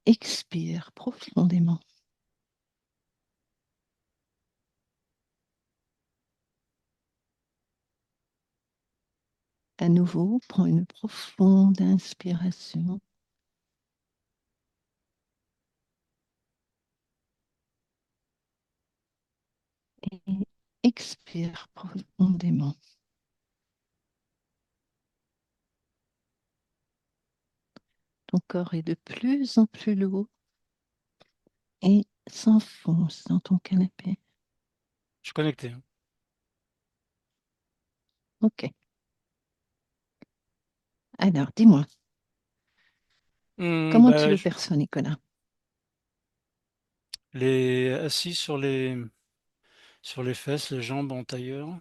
expire profondément. À nouveau, prends une profonde inspiration. Et expire profondément. Ton corps est de plus en plus lourd et s'enfonce dans ton canapé. Je suis connecté. Ok. Alors, dis-moi, comment tu Bah, le perçois, Nicolas? les assis sur les fesses, les jambes en tailleur,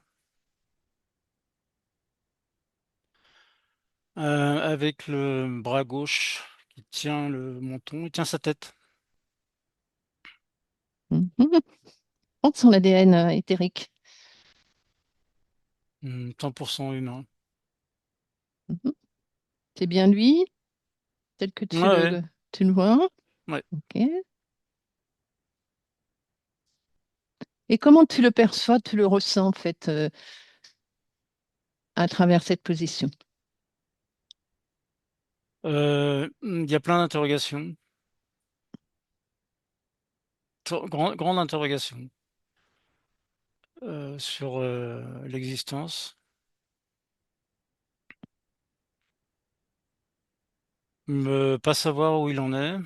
avec le bras gauche qui tient le menton, il tient sa tête. Mhm. On sent l'ADN éthérique. 100% humain. Mhm. C'est bien lui, tel que Ouais, ouais, tu le vois. ouais. Ok. Et comment tu le perçois, tu le ressens en fait à travers cette position? Il y a plein d'interrogations, grande interrogation sur l'existence. Pas savoir où il en est.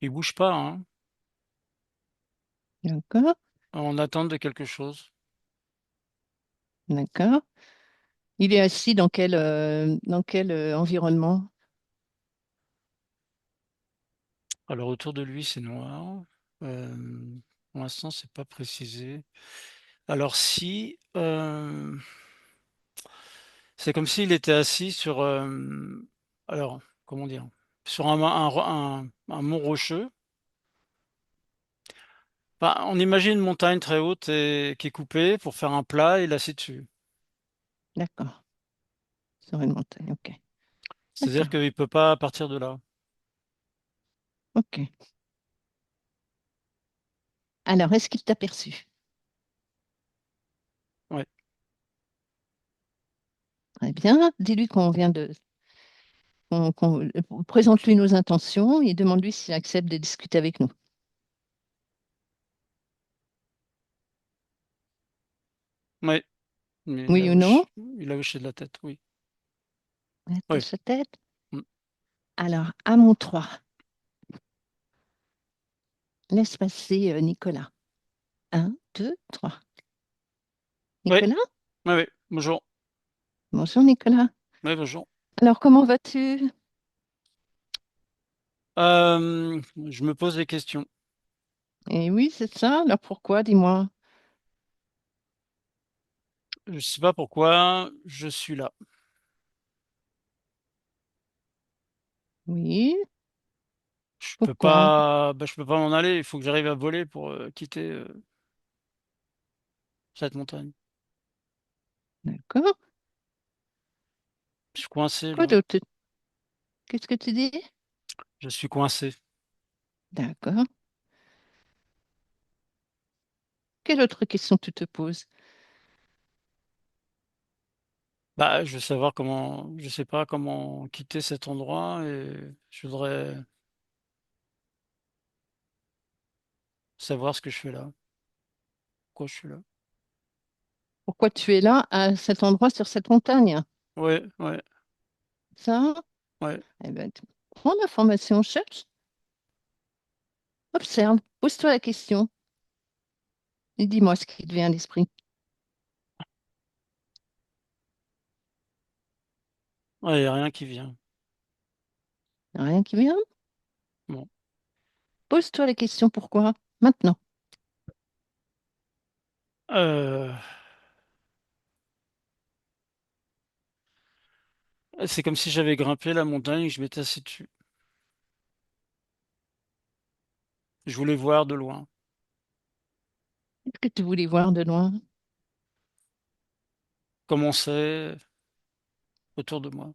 Il bouge pas, hein, D'accord, en attente de quelque chose. d'accord. Il est assis dans quel environnement? Alors autour de lui, c'est noir. Euh, pour l'instant, c'est pas précisé. Alors si, c'est comme s'il était assis sur, alors comment dire? Sur un mont rocheux. Bah, on imagine une montagne très haute et qui est coupée pour faire un plat et l'assis dessus. D'accord, sur une montagne, ok. C'est-à-dire D'accord, qu'il peut pas partir de là. ok. Alors, est-ce qu'il t'a perçu? Ouais. Très bien. Dis-lui qu'on vient de... Présente-lui nos intentions et demande-lui s'il accepte de discuter avec nous. Ouais. Mais Oui ou non? il a hoché de la tête, oui. Elle Oui. touche sa tête. Mm. Alors, à mon 3, laisse passer Nicolas. Un, 2, 3. Oui, Nicolas? oui, oui. Bonjour. Bonjour Nicolas. Oui, bonjour. Alors, comment vas-tu? Je me pose des questions. Eh oui, c'est ça. Alors, pourquoi? Dis-moi. Je sais pas pourquoi je suis là. Oui, pourquoi? Je peux pas m'en aller. Il faut que j'arrive à voler pour quitter cette montagne. D'accord. Je suis coincé Quoi là. d'autre? Qu'est-ce que tu dis? Je suis coincé. D'accord. Quelle autre question tu te poses? Bah, je veux savoir comment, je sais pas comment quitter cet endroit et je voudrais savoir ce que je fais là. Pourquoi je suis là. Pourquoi tu es là, à cet endroit, sur cette montagne? Ouais, ouais, Ça? ouais. Eh ben, prends l'information, cherche, observe, pose-toi la question et dis-moi ce qui te vient à l'esprit. Ouais, y a rien qui vient. Rien qui vient? Bon. Pose-toi la question pourquoi? Maintenant. Euh, c'est comme si j'avais grimpé la montagne et que je m'étais assis dessus. Je voulais voir de loin. Qu'est-ce que tu voulais voir de loin? Comment c'est? autour de moi.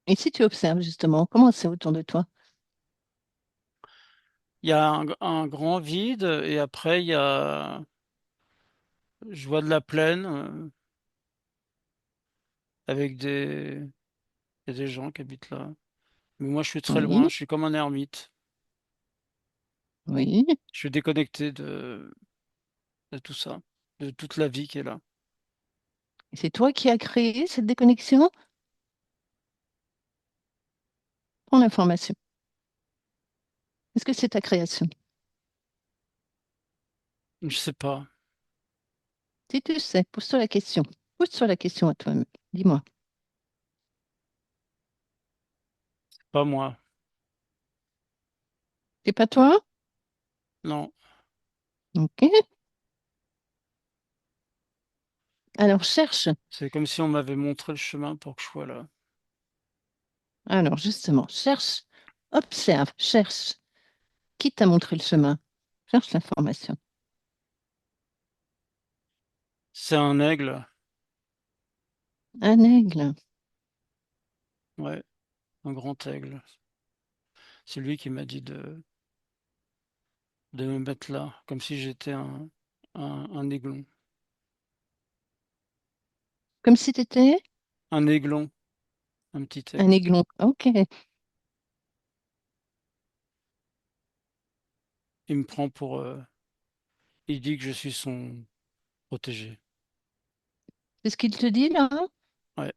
Et si tu observes justement, comment c'est autour de toi? Il y a un grand vide et après je vois de la plaine avec il y a des gens qui habitent là. Mais moi, je suis très loin, Oui, je suis comme un ermite. oui. Je suis déconnecté de tout ça, de toute la vie qui est là. Et c'est toi qui as créé cette déconnexion? Prends l'information. Est-ce que c'est ta création? Je sais pas, Si tu sais, pose-toi la question. Pose-toi la question à toi-même. Dis-moi. pas moi. C'est pas toi? Non, Ok. Alors cherche. c'est comme si on m'avait montré le chemin pour que je sois là. Alors justement, cherche, observe, cherche. Qui t'a montré le chemin? Cherche l'information. C'est un aigle, Un aigle. ouais, un grand aigle. C'est lui qui m'a dit de me mettre là, comme si j'étais un aiglon. Comme si tu étais Un aiglon, un petit un aigle. aiglon. Ok. Il me prend pour... il dit que je suis son protégé. C'est ce qu'il te dit là? Ouais.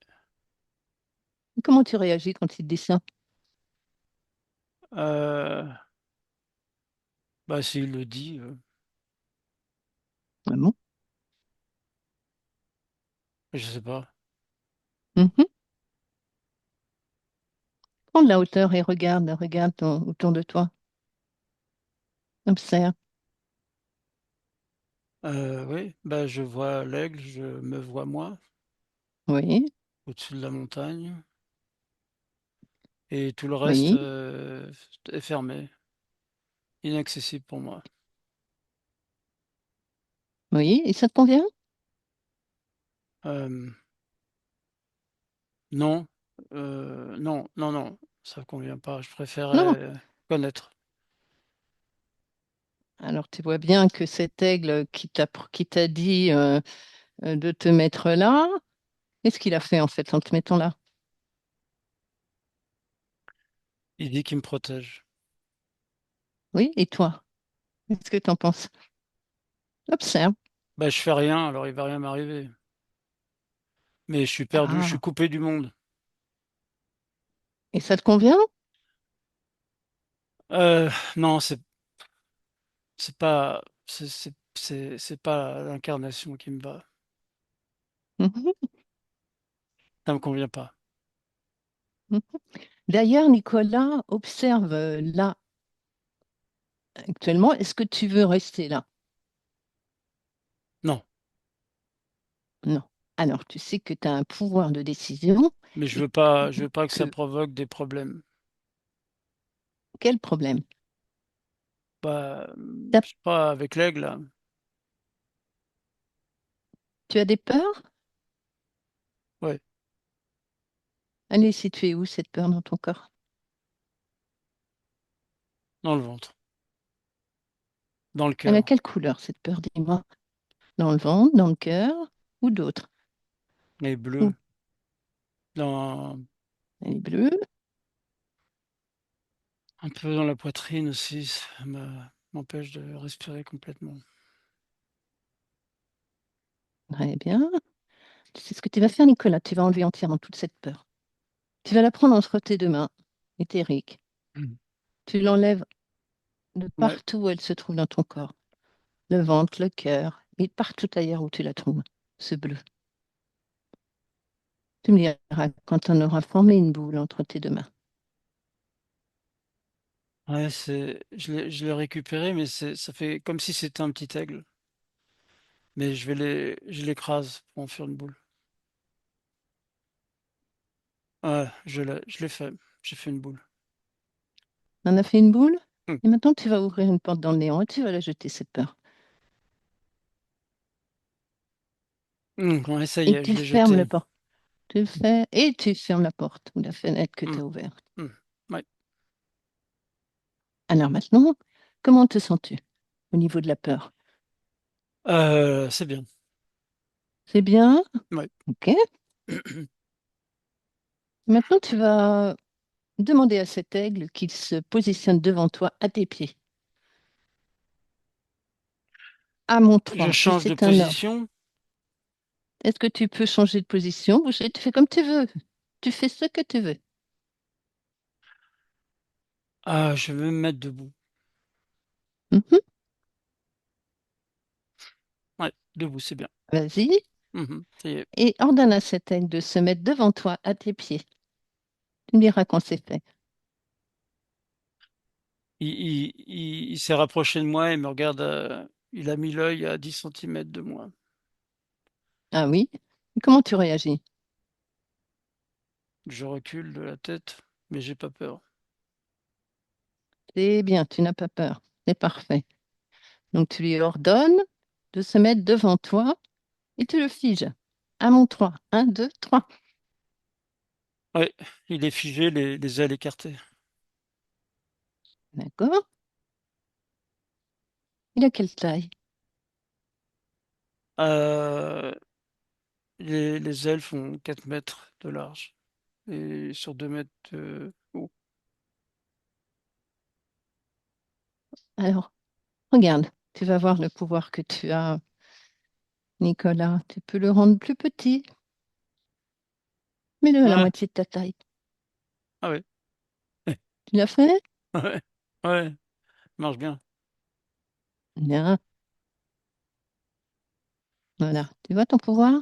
Comment tu réagis quand il te dit ça? Euh, bah, s'il le dit, Ah bon? je sais pas. Mhm. Prends de la hauteur et regarde, regarde autour de toi. Observe. Oui, bah, je vois l'aigle, je me vois moi Oui, au-dessus de la montagne et tout le reste oui, est fermé, inaccessible pour moi. oui. Et ça te convient? Euh, non, non, non, non, ça convient pas. Je Non. préférais connaître. Alors tu vois bien que cet aigle qui t'a dit de te mettre là, qu'est-ce qu'il a fait en fait en te mettant là? Il dit qu'il me protège. Oui, et toi? Qu'est-ce que tu en penses? Observe. Bah, je fais rien, alors il va rien m'arriver. Mais je suis perdu, je suis Ah, coupé du monde. et ça te convient? Non, c'est pas, c'est pas l'incarnation qui me va. Mhm, Ça me convient pas. mhm. D'ailleurs, Nicolas, observe là actuellement. Est-ce que tu veux rester là? Non, Non. Alors, tu sais que tu as un pouvoir de décision mais et je veux pas que ça que provoque des problèmes. quel problème? Bah, T'as- je sais pas, avec l'aigle, là. Tu as des peurs? Ouais, Elle est située où cette peur dans ton corps? dans le ventre, dans le Elle a cœur. quelle couleur cette peur, dis-moi? Dans le ventre, dans le cœur ou d'autres? Et Où? bleu, dans, Elle est bleue. un peu dans la poitrine aussi, m'empêche de respirer complètement. Très bien. Tu sais ce que tu vas faire, Nicolas? Tu vas enlever entièrement toute cette peur. Tu vas la prendre entre tes deux mains, éthérique. Mhm. Tu l'enlèves de Ouais, partout où elle se trouve dans ton corps. Le ventre, le cœur et partout ailleurs où tu la trouves. Ce bleu. Tu me diras quand on aura formé une boule entre tes deux mains. ouais, je l'ai récupéré, mais ça fait comme si c'était un petit aigle. Mais je l'écrase pour en faire une boule. Ouais, je l'ai fait. J'ai fait une boule. On a fait une boule Hmm. et maintenant tu vas ouvrir une porte dans le néant et tu vas la jeter, cette peur. Ouais, ça y Et est, je tu l'ai fermes le jeté. porte. Tu le fais et tu fermes la porte ou la fenêtre que tu Hmm, as ouverte. hmm, ouais. Alors maintenant, comment te sens-tu au niveau de la peur? C'est bien. C'est bien? Ouais. Ok. Maintenant, tu vas demander à cet aigle qu'il se positionne devant toi à tes pieds. À mon Je 3. Et change de c'est un ordre. position. Est-ce que tu peux changer de position, bouger? Tu fais comme tu veux. Tu fais ce que tu veux. Ah, je vais me mettre debout. Mhm. Ouais, debout, c'est bien. Vas-y. Ça y est. Et ordonne à cet aigle de se mettre devant toi à tes pieds. Tu me diras quand c'est fait. Il s'est rapproché de moi et me regarde. Il a mis l'œil à 10 centimètres de moi. Ah oui? Comment tu réagis? Je recule de la tête, mais j'ai pas peur. C'est bien, tu n'as pas peur. C'est parfait. Donc tu lui ordonnes de se mettre devant toi et tu le figes. À mon 3. 1, 2, 3. Ouais, il est figé, les ailes écartées. D'accord? Il a quelle taille? Euh, les ailes font 4 mètres de large et sur 2 mètres de haut. Alors, regarde, tu vas voir le pouvoir que tu as, Nicolas. Tu peux le rendre plus petit, mets-le à la Ouais, moitié de ta taille. ah ouais, Tu l'as fait? ouais, ouais, marche bien. Bien, voilà. Tu vois ton pouvoir?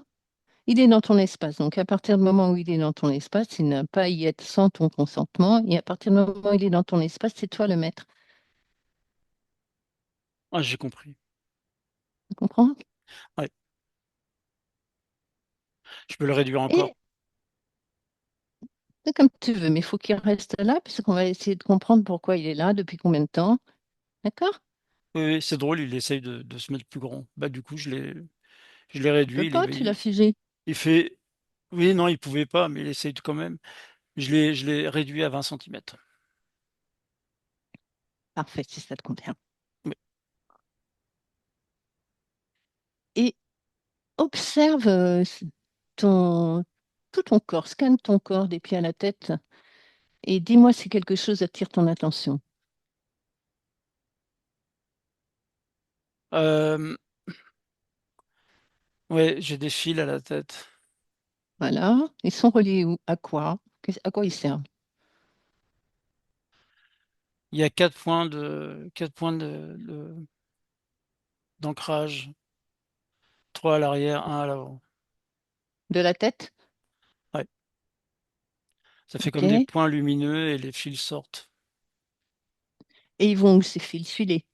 Il est dans ton espace. Donc, à partir du moment où il est dans ton espace, il n'a pas à y être sans ton consentement. Et à partir du moment où il est dans ton espace, c'est toi le maître. Ah, j'ai compris. Tu comprends? Ouais, je peux le réduire Et encore. c'est comme tu veux, mais il faut qu'il reste là, puisqu'on va essayer de comprendre pourquoi il est là, depuis combien de temps. D'accord? Oui, oui, c'est drôle, il essaye de se mettre plus grand. Bah, du coup, je l'ai Tu peux réduit. pas, tu l'as figé. Il fait, oui, non, il pouvait pas, mais il essaye quand même. Je l'ai réduit à 20 centimètres. Parfait, si ça te convient. Oui. Et observe ton, tout ton corps, scanne ton corps des pieds à la tête et dis-moi si quelque chose attire ton attention. Euh, ouais, j'ai des fils à la tête. Voilà. Ils sont reliés où? À quoi? À quoi ils servent? Il y a 4 points d'ancrage, 3 à l'arrière, un à l'avant. De la tête? Ouais. Ça fait OK. comme des Et points lumineux et les fils sortent. ils vont où ces fils? Suis-les.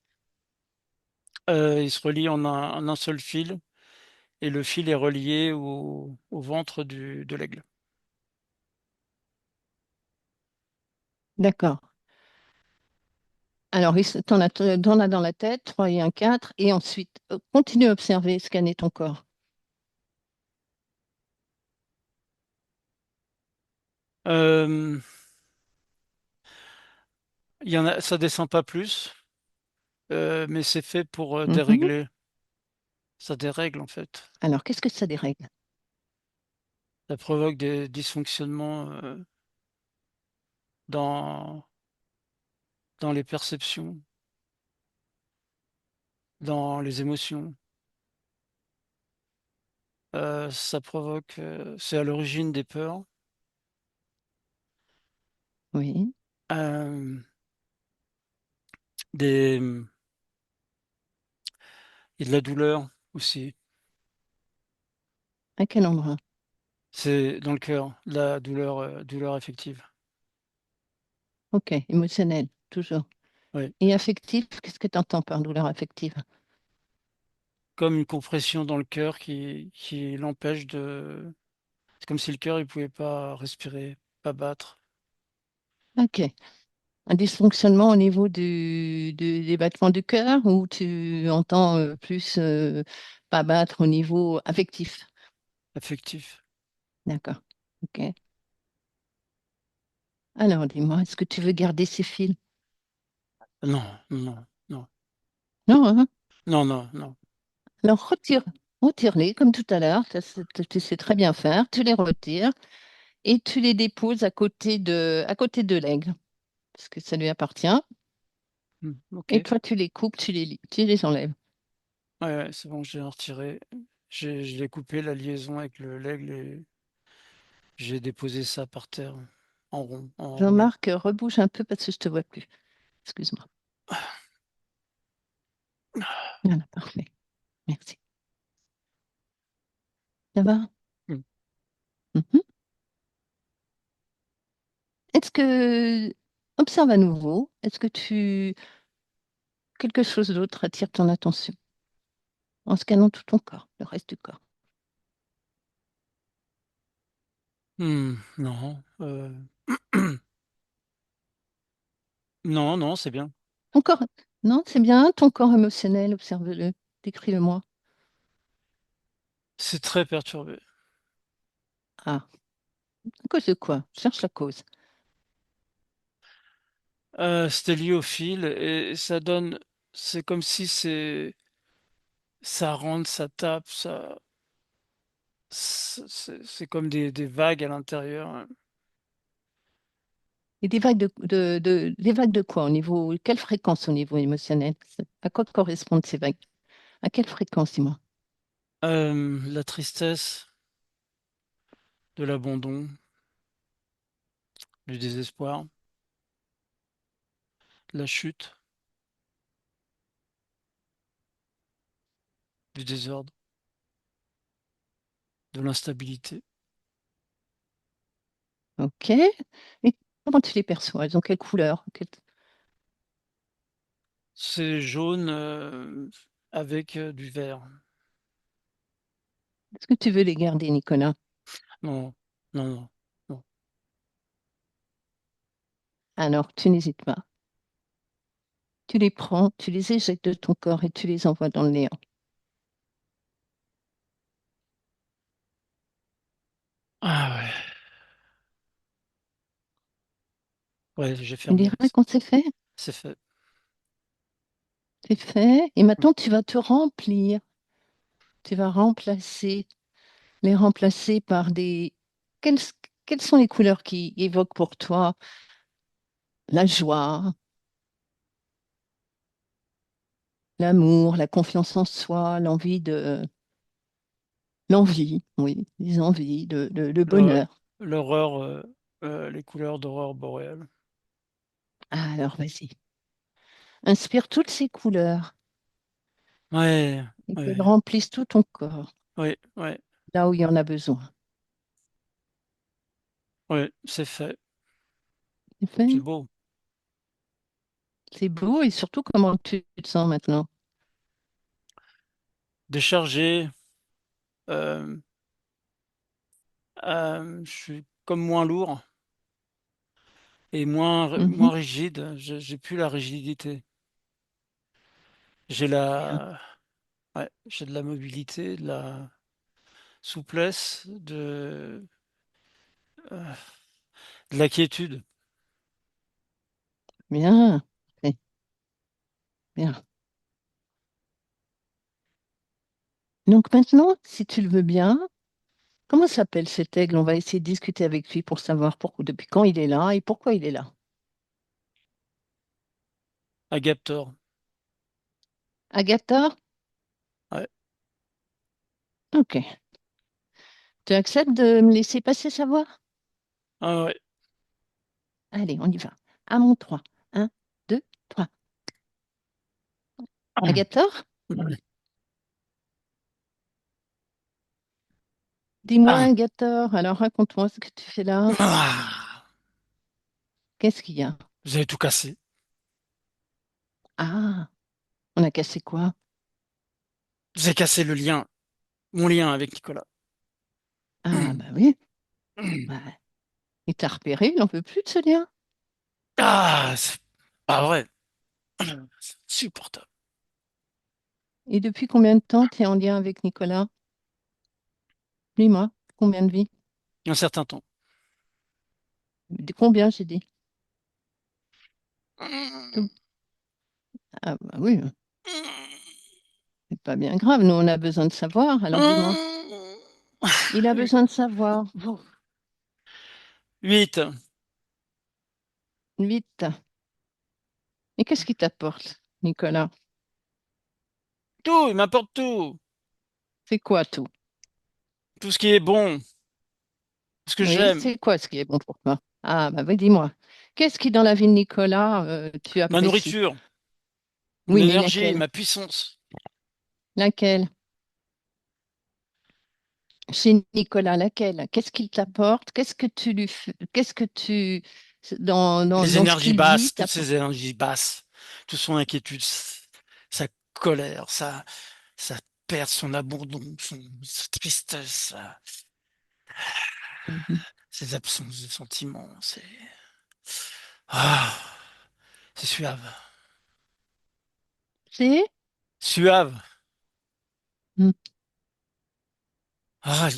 Ils se relient en un seul fil et le fil est relié au ventre de l'aigle. D'accord. Alors, t'en as dans la tête, 3 et un 4, et ensuite, continue à observer, scanner ton corps. Euh, il y en a, ça descend pas plus, mais c'est fait pour Mhm. dérégler. Ça dérègle en fait. Alors, qu'est-ce que ça dérègle? Ça provoque des dysfonctionnements dans, dans les perceptions, dans les émotions. Ça provoque, c'est à l'origine des peurs, Oui. euh, des, et de la douleur aussi. À quel endroit? C'est dans le cœur, la douleur, douleur affective. OK, émotionnel, toujours. Oui. Et affectif, qu'est-ce que tu entends par douleur affective? Comme une compression dans le cœur qui l'empêche de. C'est comme si le cœur il pouvait pas respirer, pas battre. OK. Un dysfonctionnement au niveau des battements du cœur ou tu entends plus pas battre au niveau affectif? Affectif. D'accord. Ok. Alors, dis-moi, est-ce que tu veux garder ces fils? Non, non, non, Non, hein? non, non, non. Alors, retire-les comme tout à l'heure. Tu sais très bien faire. Tu les retires et tu les déposes à côté de l'aigle, parce que ça lui appartient. Ok. Et toi, tu les coupes, tu les enlèves. Ouais, ouais, c'est bon, j'ai retiré. Je l'ai coupé la liaison avec l'aigle et j'ai déposé ça par terre en rond, en enroulé. Jean-Marc, rebouge un peu parce que je te vois plus. Excuse-moi. Voilà, parfait. Merci. Ça va? Hmm. Mhm. Est-ce que, observe à nouveau, est-ce que quelque chose d'autre attire ton attention en scannant tout ton corps, le reste du corps? Non. Non, non, c'est bien. Ton corps, non, c'est bien, ton corps émotionnel, observe-le, décris-le-moi. C'est très perturbé. Ah, à cause de quoi? Cherche la cause. C'était lié au fil et ça donne. C'est comme si ça rentre, ça tape, c'est comme des vagues à l'intérieur, hein. Et des vagues de quoi au niveau, quelle fréquence au niveau émotionnel? À quoi correspondent ces vagues? À quelle fréquence, dis-moi? La tristesse, de l'abandon, du désespoir, la chute, du désordre, de l'instabilité. Ok. Et comment tu les perçois? Elles ont quelle couleur? C'est jaune avec du vert. Est-ce que tu veux les garder, Nicolas? Non, non, non, non. Alors, tu n'hésites pas. Tu les prends, tu les éjectes de ton corps et tu les envoies dans le néant. Ah ouais, ouais, j'ai Tu fermé. diras quand c'est fait? C'est fait. C'est fait. Et maintenant, tu vas te remplir. Tu vas les remplacer par des... Quelles, quelles sont les couleurs qui évoquent pour toi la joie, l'amour, la confiance en soi, l'envie, oui, les envies, le Le- bonheur. L'horreur, les couleurs d'horreur boréale. Alors, vas-y. Inspire toutes ces couleurs Ouais, et qu'elles ouais, remplissent tout ton corps, ouais, ouais, là où il y en a besoin. ouais, c'est fait. C'est C'est fait. beau. C'est beau et surtout comment tu te sens maintenant. Déchargé, euh, je suis comme moins lourd et moins Mhm. rigide. J'ai plus la rigidité. J'ai Bien. j'ai de la mobilité, de la souplesse, euh, de la quiétude. Bien. Eh, bien. Donc maintenant, si tu le veux bien, comment s'appelle cet aigle? On va essayer de discuter avec lui pour savoir depuis quand il est là et pourquoi il est là. Agaptor. Agatha? Ouais. Ok. Tu acceptes de me laisser passer sa voix? Ah ouais. Allez, on y va. À mon 3. Un, 2, 3. Agatha? Dis-moi, Ah. Agatha, alors raconte-moi ce que tu fais là. Ah. Qu'est-ce qu'il y a? Vous avez tout cassé. Ah, on a cassé quoi? Vous avez cassé mon lien avec Nicolas. Ah, bah oui. Bah, il t'a repéré, il n'en veut plus de ce lien. Ah, c'est pas vrai. C'est insupportable. Et depuis combien de temps tu es en lien avec Nicolas? Dis-moi, combien de vies? Un certain temps. Combien j'ai dit? Ah bah oui, c'est pas bien grave. Nous, on a besoin de savoir. Alors dis-moi. Il a besoin de savoir. 8. Vite. Et qu'est-ce qui t'apporte, Nicolas? Tout, il m'apporte tout. C'est quoi tout? Tout ce qui est bon, ce que Oui, j'aime. c'est quoi ce qui est bon pour toi? Ah, bah oui, dis-moi. Qu'est-ce qui, dans la vie de Nicolas, tu Ma apprécies? nourriture, mon Oui, mais énergie, laquelle? ma puissance. Laquelle? Chez Nicolas, laquelle? Qu'est-ce qu'il t'apporte? Qu'est-ce que tu lui fais? Qu'est-ce que tu, Les dans ce énergies qu'il dit, basses, toutes t'apporte? ces énergies basses, toute son inquiétude, sa colère, sa perte, son abandon, sa tristesse, Mhm. ses absences de sentiments, ah, c'est suave. C'est? Suave. Hmm. Ah,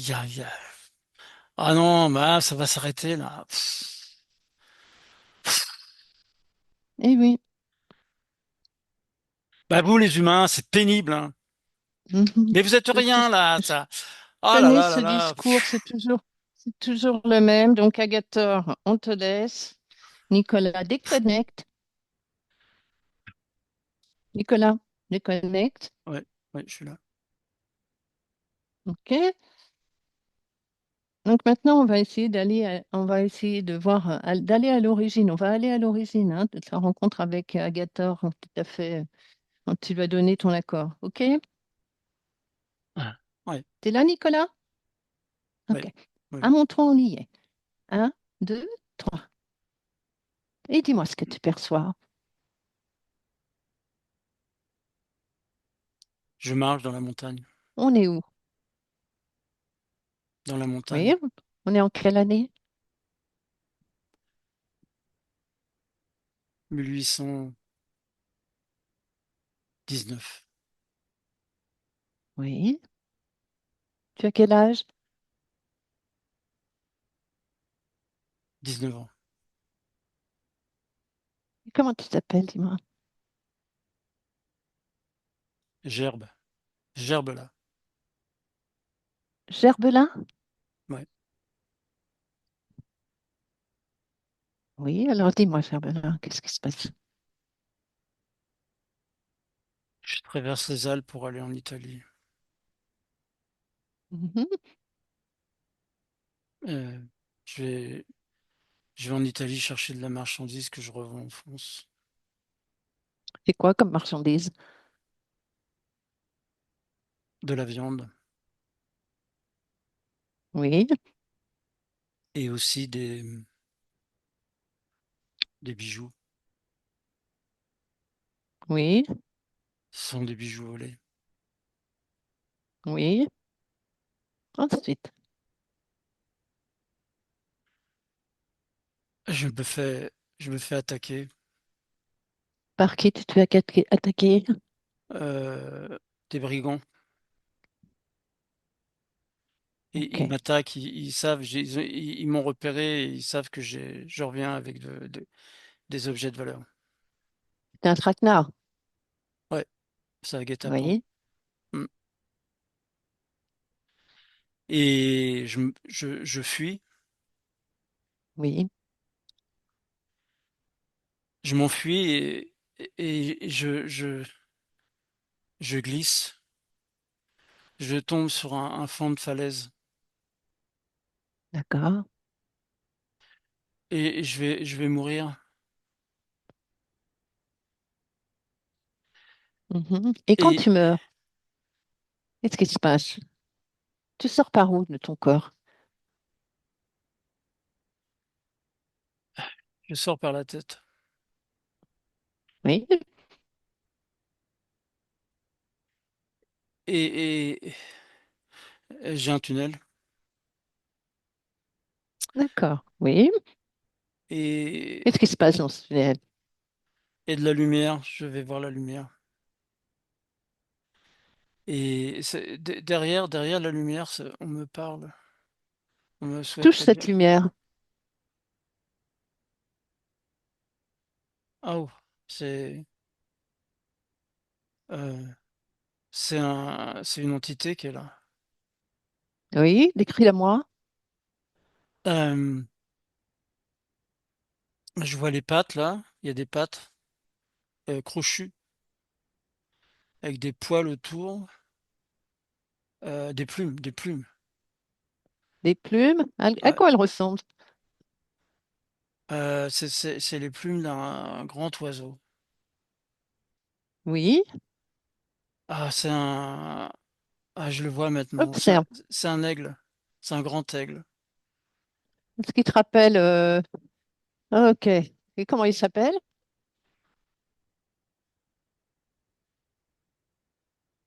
ah non, bah, ça va s'arrêter là. Eh oui. Bah vous les humains, c'est pénible, hein. Mhm. Mais vous êtes Je, rien là, je ça. Oh là connais là là ce là. discours, c'est toujours le même. Donc, Agathor, on te laisse. Nicolas, déconnecte. Nicolas, déconnecte. Ouais, ouais, je suis là. OK? Donc maintenant, on va essayer de voir, d'aller à l'origine. On va aller à l'origine, hein, de ta rencontre avec Agathor, tout à fait, quand tu lui as donné ton accord. OK? Ah, ouais, T'es là, Nicolas? ouais, OK. ouais. À mon tour, on y est. Un, deux, trois. Et dis-moi ce que tu perçois. Je marche dans la montagne. On est où? Dans la montagne. Oui, on est en quelle année? 1819. Oui. Tu as quel âge? 19 ans. Comment tu t'appelles, dis-moi? Gerbe. Gerbe là. Gerbelin? Ouais. Oui, alors dis-moi, Gerbelin, qu'est-ce qui se passe? Je traverse les Alpes pour aller en Italie. Mhm. Euh, je vais, je vais en Italie chercher de la marchandise que je revends en France. C'est quoi comme marchandise? De la viande Oui, et aussi des bijoux. oui, Ce sont des bijoux volés. oui. Ensuite, Je me fais, je me fais attaquer. par qui tu te fais attaquer? euh, des brigands. Et Ok. ils m'attaquent, ils savent, ils m'ont repéré, et ils savent que je reviens avec des objets de valeur. C'est un traquenard. Ouais, c'est un guet-apens. Oui, Mm. Et je fuis, oui, je m'enfuis et je glisse, je tombe sur un flanc de falaise d'accord. et je vais mourir. Mhm. Et quand Et tu meurs, qu'est-ce qui se passe? Tu sors par où de ton corps? je sors par la tête. Oui, Et j'ai un tunnel d'accord. Oui. et, Qu'est-ce qui se passe dans ce tunnel? et de la lumière, je vais voir la lumière. Et derrière la lumière, on me parle, on me souhaite Touche la cette bien. lumière. Ah, oh, c'est euh, c'est une entité qui est là. Oui, décris-la-moi. Euh, je vois les pattes là. Il y a des pattes crochues avec des poils autour, des plumes, des plumes. Des plumes. À Ouais. quoi elles ressemblent? C'est les plumes d'un grand oiseau. Oui, Ah, je le vois maintenant. observe. C'est un aigle. C'est un grand aigle. Ce qui te rappelle. Ok. Et comment il s'appelle?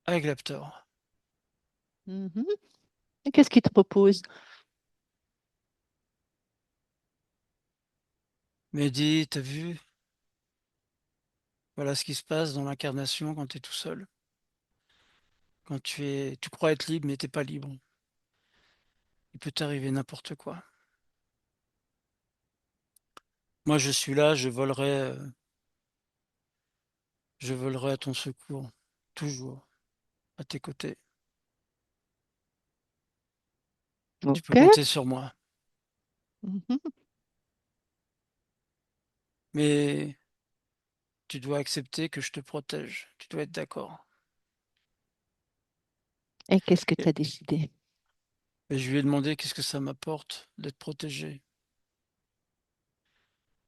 Aiglaptor. Mhm. Et qu'est-ce qu'il te propose? Mehdi, t'as vu? Voilà ce qui se passe dans l'incarnation quand tu es tout seul. Quand tu crois être libre, mais t'es pas libre. Il peut t'arriver n'importe quoi. Moi, je suis là, je volerai à ton secours. Toujours. À tes côtés. Tu peux Ok. compter sur moi. Mhm. Mais tu dois accepter que je te protège. Tu dois être d'accord. Et qu'est-ce que tu Et, as décidé? et je lui ai demandé qu'est-ce que ça m'apporte d'être protégé.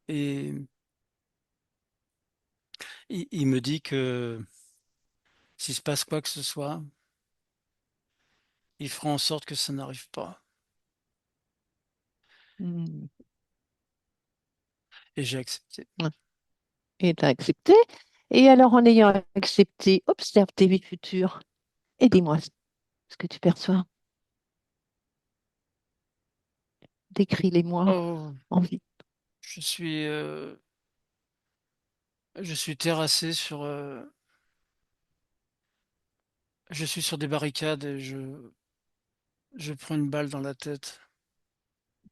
Et il me dit que s'il se passe quoi que ce soit, il fera en sorte que ça n'arrive pas. Hmm. Et j'ai accepté. Et tu as accepté. Et alors, en ayant accepté, observe tes vies futures et dis-moi ce que tu perçois. Décris-les-moi Oh, en vie. je suis, je suis terrassé je suis sur des barricades et je prends une balle dans la tête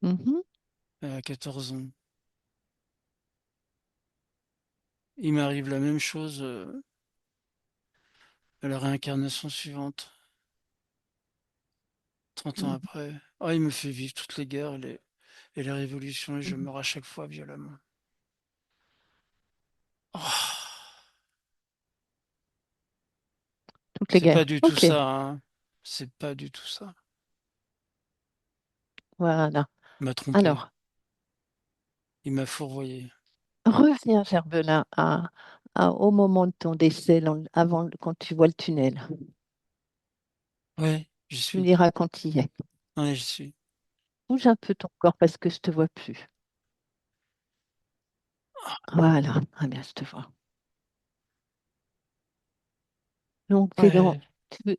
Mhm. à 14 ans. Il m'arrive la même chose à la réincarnation suivante, 30 ans Mhm. après. Oh, il me fait vivre toutes les guerres et les révolutions et je Mhm. meurs à chaque fois violemment. Oh, Toutes les c'est pas guerres. du tout Ok, ça, hein. C'est pas du tout ça. voilà. Il m'a trompé. Alors, Il m'a fourvoyé. reviens, Gerbelin, au moment de ton décès, quand tu vois le tunnel. Ouais, j'y Tu me suis. diras quand il y est. Ouais, j'y suis. Bouge un peu ton corps parce que je te vois plus. Voilà, ah bien, je te vois. Donc, Ouais, tu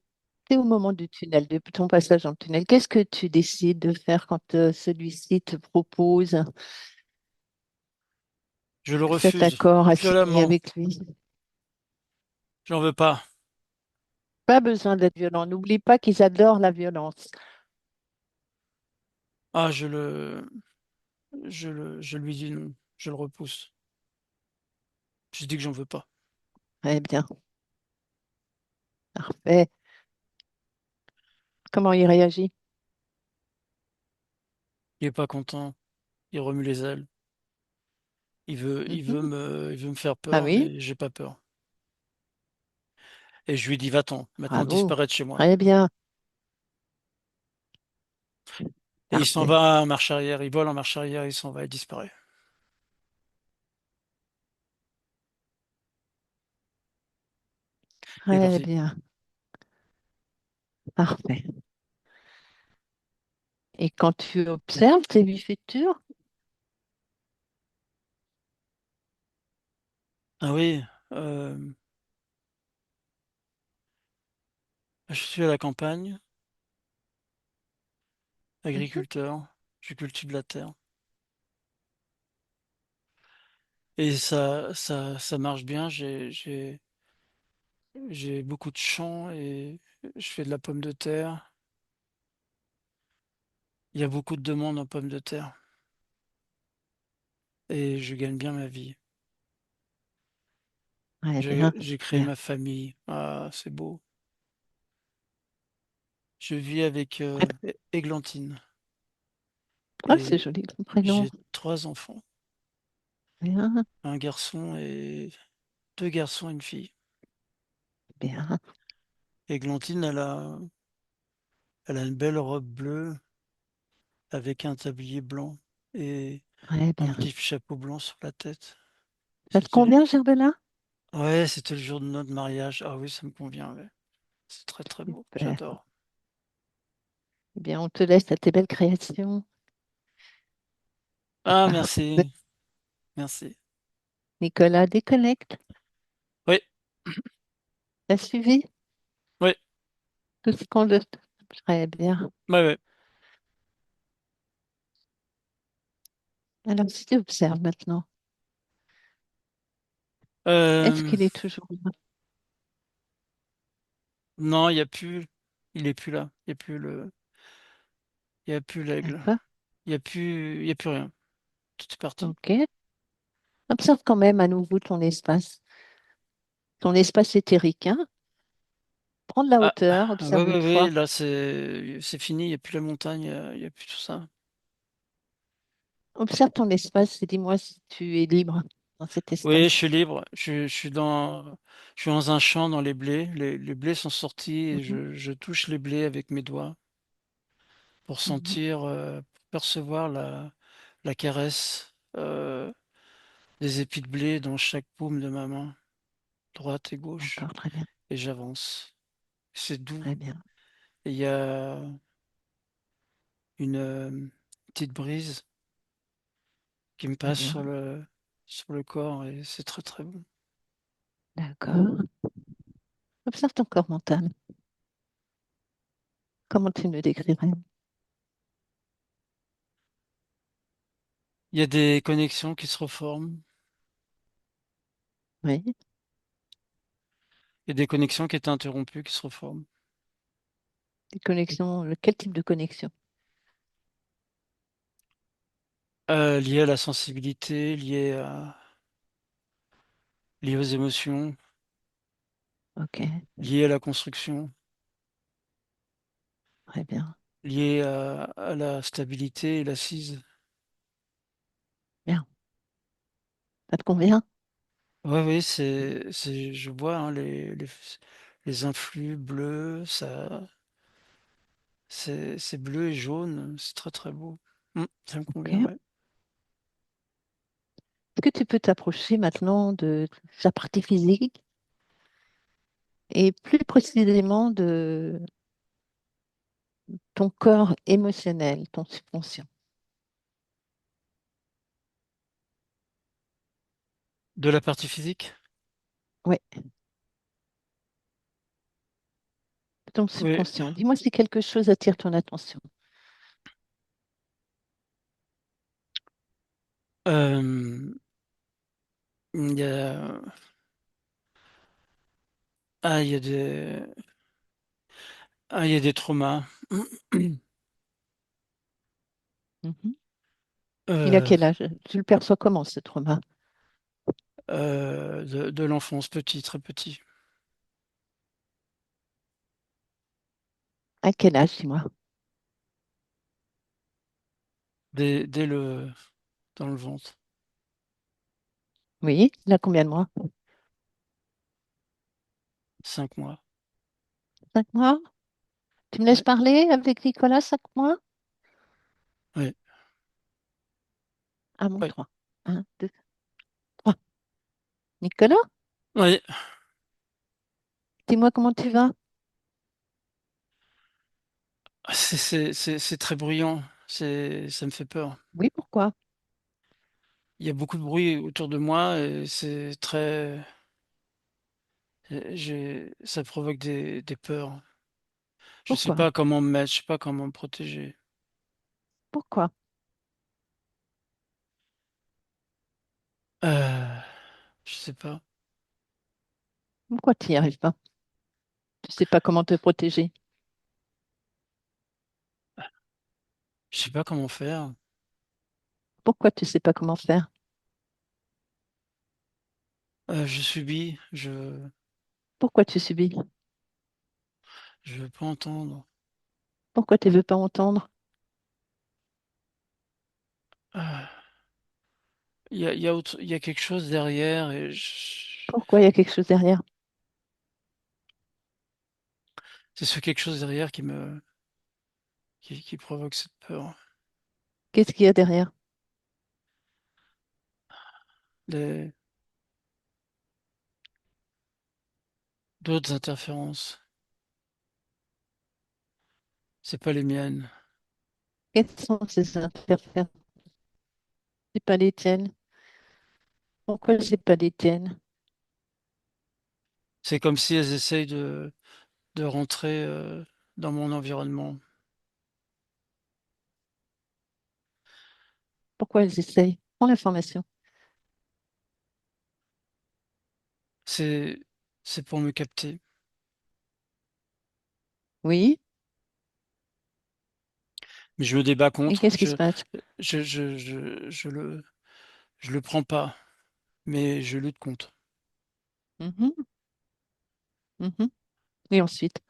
es au moment du tunnel, de ton passage dans le tunnel. Qu'est-ce que tu décides de faire quand celui-ci te propose je le cet refuse accord à signer violemment. avec lui? J'en veux pas. Pas besoin d'être violent. N'oublie pas qu'ils adorent la violence. Ah, je lui dis non. Je le repousse. Je dis que j'en veux pas. Eh bien, parfait. Comment il réagit? Il est pas content. Il remue les ailes. Mhm. Il veut me faire Ah peur, oui, mais j'ai pas peur. Et je lui dis, va-t'en, maintenant bravo. disparaît de chez moi. Très bien, Et il s'en parfait. va en marche arrière, il vole en marche arrière, il s'en va, il disparaît. Il est Très parti. bien, parfait. Et quand tu observes tes vies futures, Ah oui, euh, je suis à la campagne, mhm, agriculteur, je cultive la terre. Et ça marche bien, j'ai beaucoup de champs et je fais de la pomme de terre. Il y a beaucoup de demandes en pommes de terre et je gagne bien ma vie. Ouais, bien, J'ai créé bien. ma famille. Ah, c'est beau. Je vis avec Églantine Ah, c'est et joli comme prénom. j'ai trois enfants, Bien, un garçon et deux garçons et une fille. bien, Églantine, elle a une belle robe bleue avec un tablier blanc et ouais, un bien. petit chapeau blanc sur la tête. Ça te C'était le... convient, Gerbella? Ouais, c'était le jour de notre mariage. Ah oui, ça me convient, ouais. C'est très très beau. Super. J'adore. Eh bien, on te laisse à tes belles créations. Ah, merci. Merci. Nicolas, déconnecte. Oui, T'as suivi oui, tout ce qu'on le... Très bien. ouais, ouais. Alors, si tu observes maintenant, est-ce Euh, qu'il est toujours là? non, il n'y a plus. Il est plus là. Il y a plus l'aigle. D'accord. Il y a plus rien. Tout est parti. OK. Observe quand même à nouveau ton espace éthérique, hein. Prends de la Ah, hauteur, ouais, observe ouais, une ouais. fois. Là, c'est fini. Il n'y a plus la montagne. Il y a plus tout ça. Observe ton espace et dis-moi si tu es libre dans cet Oui, je espace. suis libre. Je suis dans un champ dans les blés. Les blés sont sortis et Mhm, je touche les blés avec mes doigts pour mhm. sentir, pour percevoir la caresse des épis de blé dans chaque paume de ma main, droite et gauche. D'accord, très bien, Et j'avance. C'est doux. très bien, Et il y a une petite brise qui me très passe bien. sur le corps et c'est très très bon. D'accord. Observe ton corps mental. Comment tu me décrirais? Il y a des connexions qui se reforment. Oui, Il y a des connexions qui étaient interrompues qui se reforment. des connexions, quel type de connexion? Liées à la sensibilité, liées aux émotions, Ok, liées à la construction, très bien, liées à la stabilité et l'assise. bien. Ça te convient? Oui, oui, je vois hein, les influx bleus, c'est bleu et jaune, c'est très très beau. Ça me Ok. convient, ouais. Est-ce que tu peux t'approcher maintenant de sa partie physique et plus précisément de ton corps émotionnel, ton subconscient? De la partie physique? Oui, ton Oui. subconscient. Dis-moi si quelque chose attire ton attention. Euh, il y a, il y a il y a des traumas. Mhm. Il a Euh, quel âge? Tu le perçois comment, ce trauma? de l'enfance, petit, très petit. À quel âge, dis-moi? Dès dans le ventre, Oui, il a combien de mois? 5 mois. 5 mois? Tu me laisses Ouais, parler avec Nicolas, 5 mois? ouais, À mon ouais, 3. Un, deux, trois. Nicolas, ouais. dis-moi comment tu vas? C'est très bruyant. Ça me fait peur. Oui, pourquoi? Il y a beaucoup de bruit autour de moi et c'est très, ça provoque des peurs. Je sais Pourquoi? pas comment me mettre, je sais pas comment me protéger. Pourquoi? Euh, je sais pas. Pourquoi tu n'y arrives pas? Tu sais pas comment te protéger. Je sais pas comment faire. Pourquoi tu sais pas comment faire? Je subis, Pourquoi tu subis? je veux pas entendre. Pourquoi tu ne veux pas entendre? Ah, il y a quelque chose derrière et Pourquoi il y a quelque chose derrière? c'est ce quelque chose derrière qui provoque cette peur. Qu'est-ce qu'il y a derrière? Des- D'autres interférences. C'est pas les miennes. Quelles sont ces interférences? C'est pas les tiennes. Pourquoi c'est pas les tiennes? C'est comme si elles essayent de rentrer dans mon environnement. Pourquoi elles essayent? Prends l'information. C'est, c'est pour me capter. Oui. Mais je me débat Et contre. qu'est-ce qui se passe? Je le prends pas, mais je lutte contre. Mhm, mhm. Et ensuite?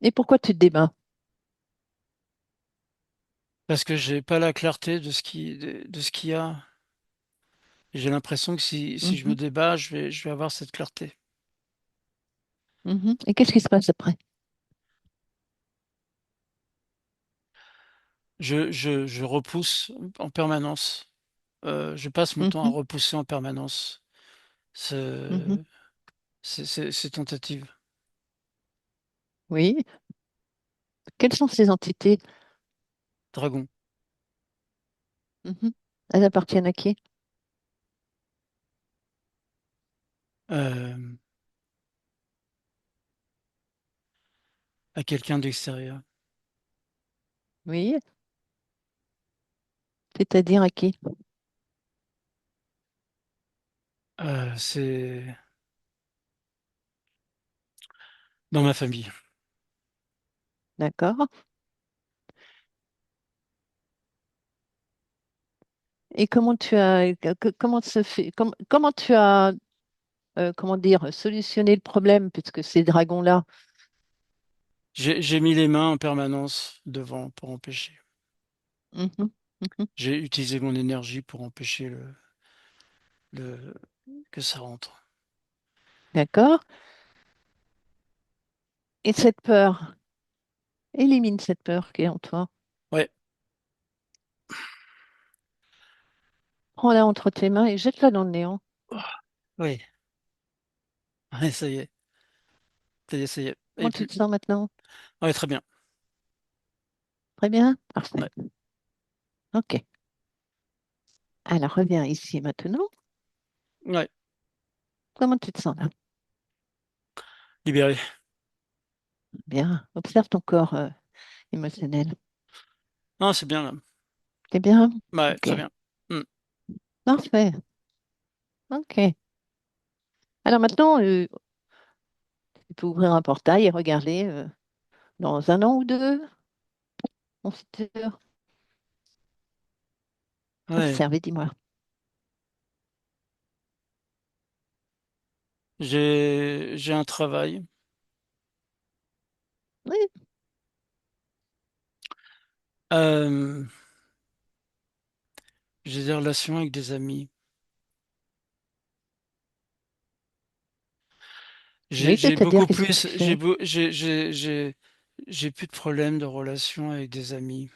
Et pourquoi tu te débats? Parce que j'ai pas la clarté de ce qu'il y a. J'ai l'impression que si je me Mhm, débat, je vais avoir cette clarté. mhm. Et qu'est-ce qui se passe après? Je repousse en permanence. Je passe mon temps à Mhm, repousser en permanence mhm. ce, ces tentatives. Oui. Quelles sont ces entités? Dragon. Mhm. Elles appartiennent à qui? Euh, à quelqu'un d'extérieur. Oui. C'est-à-dire à qui? C'est dans ma famille. D'accord. Et comment tu as, comment se fait, comment tu as, comment dire, solutionné le problème, puisque ces dragons-là, J'ai mis les mains en permanence devant pour empêcher. mhm, mhm. J'ai utilisé mon énergie pour empêcher que ça rentre. D'accord. Et cette peur, élimine cette peur qui est en toi. Ouais. Prends-la entre tes mains et jette-la dans le néant. Oh, oui. Ouais, ça y est. Ça y est, ça y est. Et Comment tu plus. te sens maintenant? Ouais, très bien. Très bien? Parfait. Ouais. OK. Alors, reviens ici maintenant. Ouais. Comment tu te sens là? Libéré. Bien. Observe ton corps émotionnel. Non, c'est bien là. T'es bien? Ouais, très OK. bien. Hmm. Parfait. OK. Alors maintenant, tu peux ouvrir un portail et regarder dans un an ou deux, mon futur. Ouais. Observe et dis-moi. J'ai un travail. Oui, Euh, j'ai des relations avec des amis. oui, J'ai c'est-à-dire, beaucoup qu'est-ce que tu plus. fais? J'ai plus de problèmes de relations avec des amis.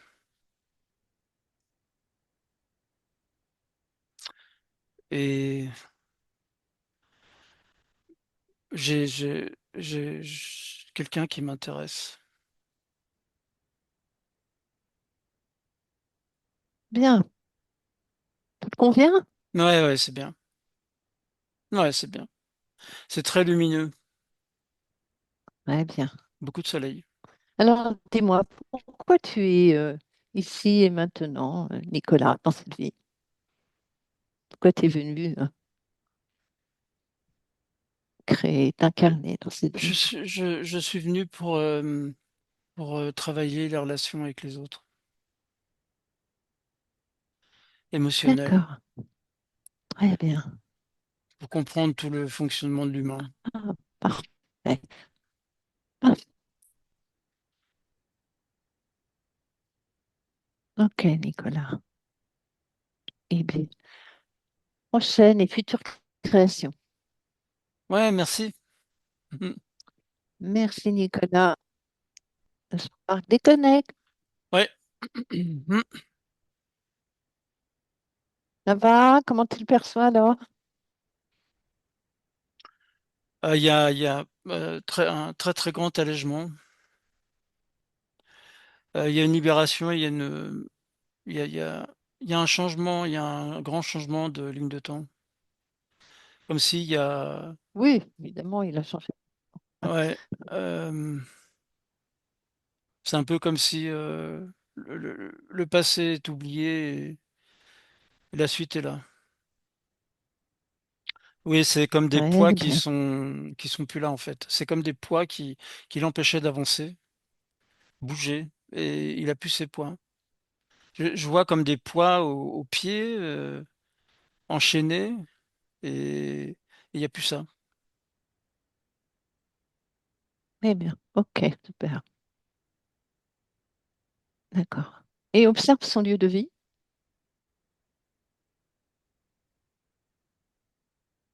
Et quelqu'un qui m'intéresse. Bien. Ça te convient? Ouais, ouais, c'est bien. Ouais, c'est bien. C'est très lumineux. Ouais, bien. Beaucoup de soleil. Alors, dis-moi, pourquoi tu es ici et maintenant, Nicolas, dans cette vie? Pourquoi tu es venu créer, t'incarner dans cette vie? Je suis venu pour travailler les relations avec les autres. émotionnel D'accord. Très bien. pour comprendre tout le fonctionnement de l'humain. Ah, parfait. Ah, ok, Nicolas. Eh bien, prochaine et future création. Ouais, merci. Merci, Nicolas. Spark déconnecte. Ouais. Ça va? Comment tu le perçois alors? Il y a un très très grand allègement. Il y a une libération, il y a, il y a, il y a un changement, il y a un grand changement de ligne de temps. Comme s'il y a, Oui, évidemment, il a changé. ouais, c'est un peu comme si le passé est oublié et la suite est là. Oui, c'est comme des Très poids bien. qui sont plus là en fait. C'est comme des poids qui l'empêchaient d'avancer, bouger, et il a plus ses poids. Je vois comme des poids aux pieds, enchaînés, et il n'y a plus ça. Très bien. Ok, super. D'accord. Et observe son lieu de vie.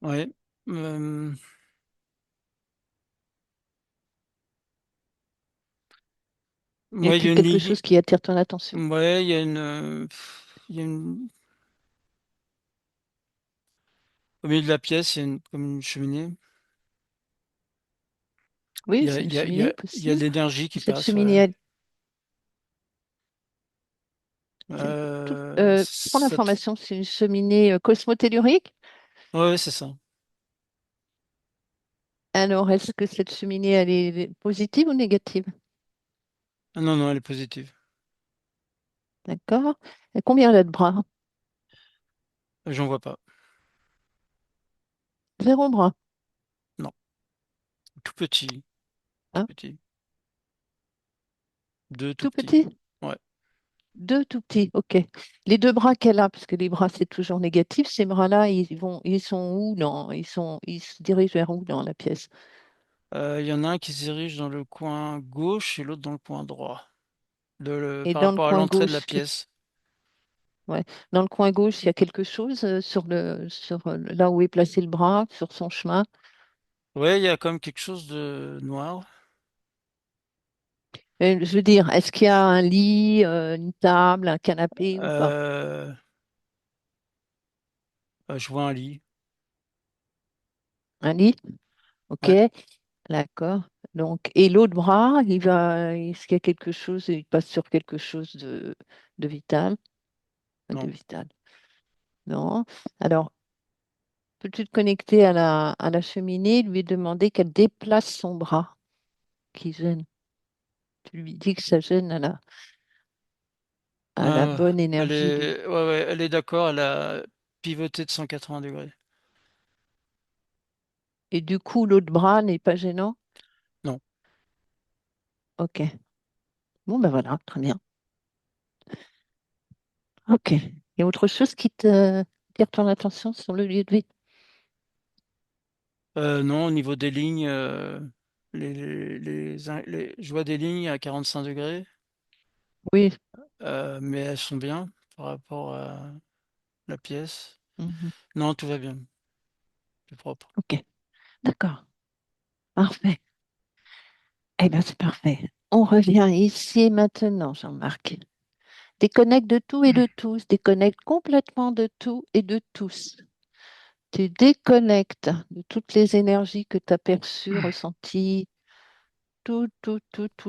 Ouais. Euh, Y ouais, il y a a-t-il une quelque ligne. chose qui attire ton attention? Ouais, il y a au milieu de la pièce, il y a comme une cheminée. Oui, c'est une cheminée Il y a de possible. l'énergie qui Cette passe, ouais. cheminée, pour Cette... l'information, c'est une cheminée cosmotellurique. Ouais, ouais, c'est ça. Alors, est-ce que cette cheminée, elle est positive ou négative? Ah, non, non, elle est positive. D'accord. Et combien elle a de bras? J'en vois pas. Zéro bras. Non, tout petit, tout Hein? petit. Deux tout Tout petits. petit? Ouais. Deux tout petits, ok. Les deux bras qu'elle a, parce que les bras, c'est toujours négatif, ces bras-là, ils sont où ils se dirigent vers où dans la pièce? Il y en a un qui se dirige dans le coin gauche et l'autre dans le coin droit, Et par dans le rapport à coin l'entrée de la gauche, pièce. ouais, dans le coin gauche, il y a quelque chose sur là où est placé le bras, sur son chemin. Ouais, il y a comme quelque chose de noir. Je veux dire, est-ce qu'il y a un lit, une table, un canapé ou pas? Euh, je vois un lit. Un lit? Ok, Ouais, d'accord. Donc, et l'autre bras, est-ce qu'il y a quelque chose, il passe sur quelque chose de vital? De non. vital. Non. Alors, peux-tu te connecter à la cheminée, lui demander qu'elle déplace son bras qui gêne? Tu lui dis que ça gêne à la bonne énergie du. Ouais, ouais, elle est d'accord, elle a pivoté de 180 degrés. Et du coup, l'autre bras n'est pas gênant? Non. Ok. Bon, ben voilà, très bien. Ok. Il y a autre chose qui te tire ton attention sur le lieu de vie? Non, au niveau des lignes, je vois des lignes à 45 degrés, Oui. mais elles sont bien par rapport à la pièce. Mhm. Non, tout va bien, c'est propre. Ok. D'accord. Parfait. Eh bien, c'est parfait. On revient ici et maintenant, Jean-Marc. Déconnecte de tout et de tous. Déconnecte complètement de tout et de tous. Tu déconnectes de toutes les énergies que tu as perçues, ressenties, tous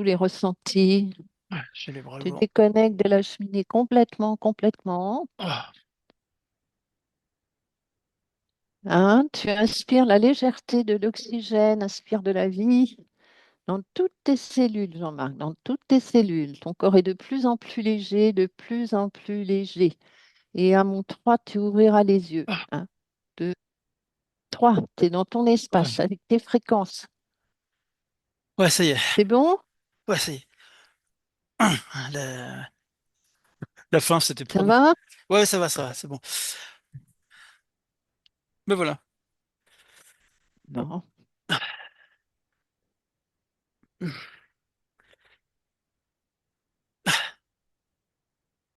les ressentis. Ouais, j'ai les bras Tu lourds. déconnectes de la cheminée complètement, complètement. Ah, Hein. Tu inspires la légèreté de l'oxygène, inspire de la vie dans toutes tes cellules, Jean-Marc, dans toutes tes cellules. Ton corps est de plus en plus léger, de plus en plus léger. Et à mon 3, tu ouvriras les yeux. ah, 1, 2, 3. Tu es dans ton espace ouais. avec tes fréquences. Ouais, ça y est. C'est bon? Ouais, ça y est. Le- La fin, c'était Ça promis. va? Ouais, ça va, c'est bon. Mais voilà. Bon.